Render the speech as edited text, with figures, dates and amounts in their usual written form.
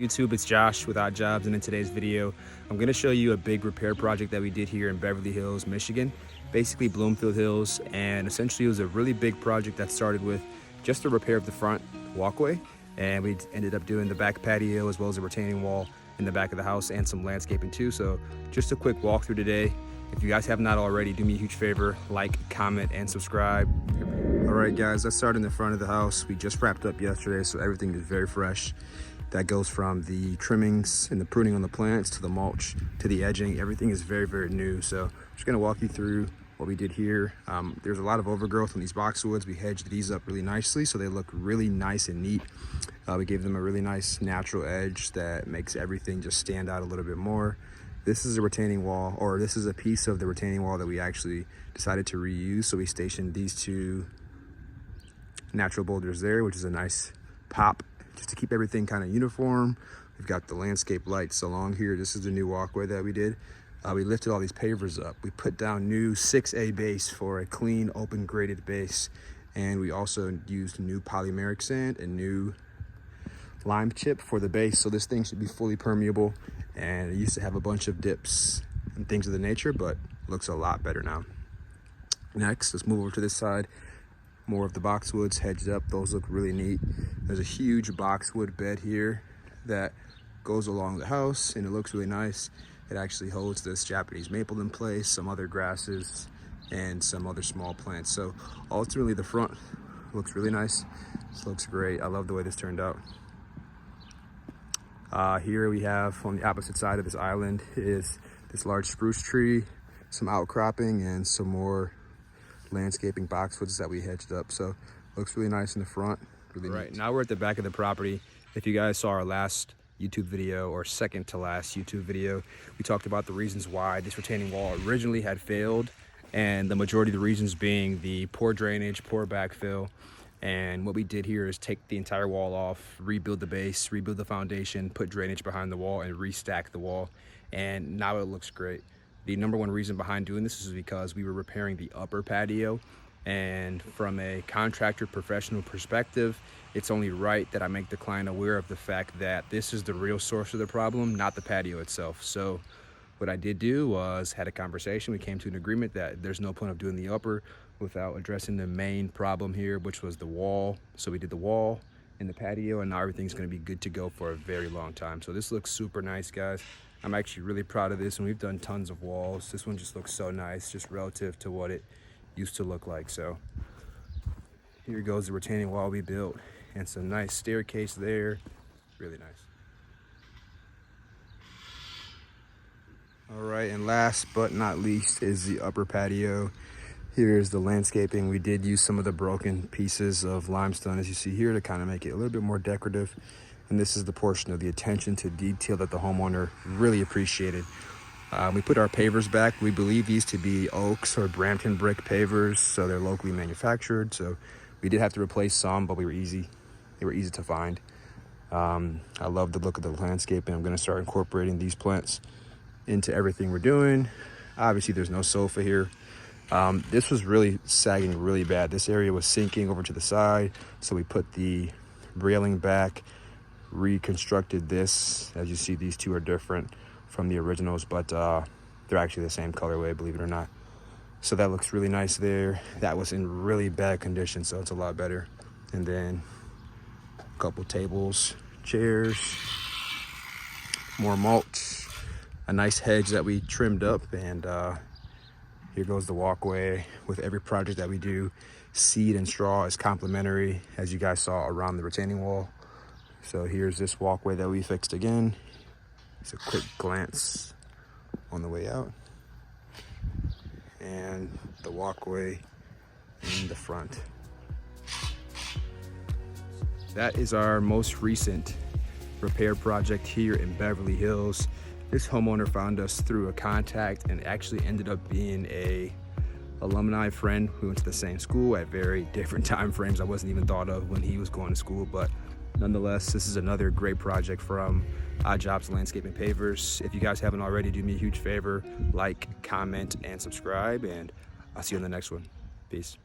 YouTube, it's Josh with Odd Jobs, and in today's video I'm going to show you a big repair project that we did here in Beverly Hills, Michigan, basically Bloomfield Hills. And essentially it was a really big project that started with just the repair of the front walkway, and we ended up doing the back patio as well as a retaining wall in the back of the house and some landscaping too. So just a quick walkthrough today. If you guys have not already, do me a huge favor, like, comment, and subscribe. All right guys, let's start in the front of the house. We just wrapped up yesterday, so everything is very fresh. That goes from the trimmings and the pruning on the plants to the mulch to the edging. Everything is very, very new. So I'm just gonna walk you through what we did here. There's a lot of overgrowth on these boxwoods. We hedged these up really nicely so they look really nice and neat. We gave them a really nice natural edge that makes everything just stand out a little bit more. This is a retaining wall, or this is a piece of the retaining wall that we actually decided to reuse. So we stationed these two natural boulders there, which is a nice pop, just to keep everything kind of uniform. We've got the landscape lights along here. This is the new walkway that we did. We lifted all these pavers up. We put down new 6A base for a clean, open graded base. And we also used new polymeric sand and new lime chip for the base. So this thing should be fully permeable. And it used to have a bunch of dips and things of the nature, but looks a lot better now. Next, let's move over to this side. More of the boxwoods hedged up. Those look really neat. There's a huge boxwood bed here that goes along the house, and it looks really nice. It actually holds this Japanese maple in place, some other grasses, and some other small plants. So ultimately the front looks really nice. This looks great. I love the way this turned out. Here we have, on the opposite side of this island, is this large spruce tree, some outcropping, and some more landscaping boxwoods that we hedged up. So looks really nice in the front. Really right, now we're at the back of the property. If you guys saw our last YouTube video, or second to last YouTube video, we talked about the reasons why this retaining wall originally had failed, and the majority of the reasons being the poor drainage, poor backfill. And what we did here is take the entire wall off, rebuild the base, rebuild the foundation, put drainage behind the wall, and restack the wall. And now it looks great. The number one reason behind doing this is because we were repairing the upper patio, and from a contractor professional perspective, it's only right that I make the client aware of the fact that this is the real source of the problem, not the patio itself. So what I did do was had a conversation. We came to an agreement that there's no point of doing the upper without addressing the main problem here, which was the wall. So we did the wall and the patio, and now everything's gonna be good to go for a very long time. So this looks super nice, guys. I'm actually really proud of this, and we've done tons of walls. This one just looks so nice, just relative to what it used to look like. So here goes the retaining wall we built, and some nice staircase there. Really nice. All right, and last but not least is the upper patio. Here's the landscaping. We did use some of the broken pieces of limestone, as you see here, to kind of make it a little bit more decorative. And this is the portion of the attention to detail that the homeowner really appreciated. We put our pavers back. We believe these to be Oaks or Brampton brick pavers, so they're locally manufactured. So we did have to replace some, but they were easy to find. I love the look of the landscape, and I'm gonna start incorporating these plants into everything we're doing. Obviously there's no sofa here. This was really sagging really bad. This area was sinking over to the side, so we put the railing back, reconstructed this. As you see, these two are different from the originals, but they're actually the same colorway, believe it or not. So that looks really nice there. That was in really bad condition, so it's a lot better. And then a couple tables, chairs, more mulch, a nice hedge that we trimmed up, and here goes the walkway. With every project that we do, seed and straw is complimentary, as you guys saw around the retaining wall. So here's this walkway that we fixed again. It's a quick glance on the way out, and the walkway in the front. That is our most recent repair project here in Beverly Hills. This homeowner found us through a contact and actually ended up being a alumni friend. We went to the same school at very different time frames. I wasn't even thought of when he was going to school, but nonetheless, this is another great project from Odd Jobs Landscaping Pavers. If you guys haven't already, do me a huge favor, like, comment, and subscribe, and I'll see you on the next one. Peace.